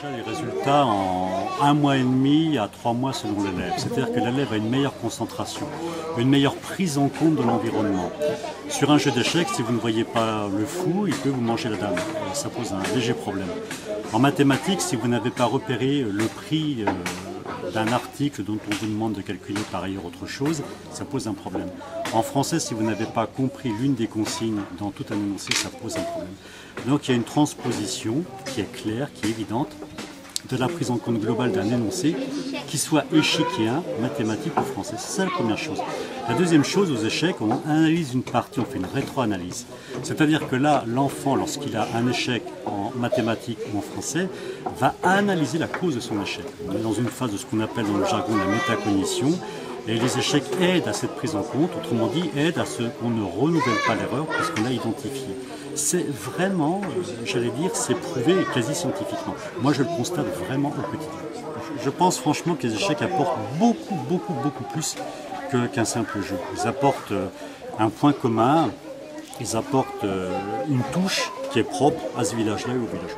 Les résultats en 1 mois et demi à 3 mois selon l'élève. C'est-à-dire que l'élève a une meilleure concentration, une meilleure prise en compte de l'environnement. Sur un jeu d'échecs, si vous ne voyez pas le fou, il peut vous manger la dame. Ça pose un léger problème. En mathématiques, si vous n'avez pas repéré le prix d'un article dont on vous demande de calculer par ailleurs autre chose, ça pose un problème. En français, si vous n'avez pas compris l'une des consignes dans tout un énoncé, ça pose un problème. Donc il y a une transposition qui est claire, qui est évidente, de la prise en compte globale d'un énoncé, qui soit échiquéen, mathématique ou français. C'est ça la première chose. La deuxième chose, aux échecs, on analyse une partie, on fait une rétro-analyse. C'est-à-dire que là, l'enfant, lorsqu'il a un échec en mathématiques ou en français, va analyser la cause de son échec. On est dans une phase de ce qu'on appelle dans le jargon la métacognition, et les échecs aident à cette prise en compte, autrement dit, aident à ce qu'on ne renouvelle pas l'erreur parce qu'on l'a identifié. C'est vraiment, j'allais dire, c'est prouvé quasi scientifiquement. Moi, je le constate vraiment au quotidien. Je pense franchement que les échecs apportent beaucoup plus qu'un simple jeu. Ils apportent un point commun, ils apportent une touche qui est propre à ce village-là et au village.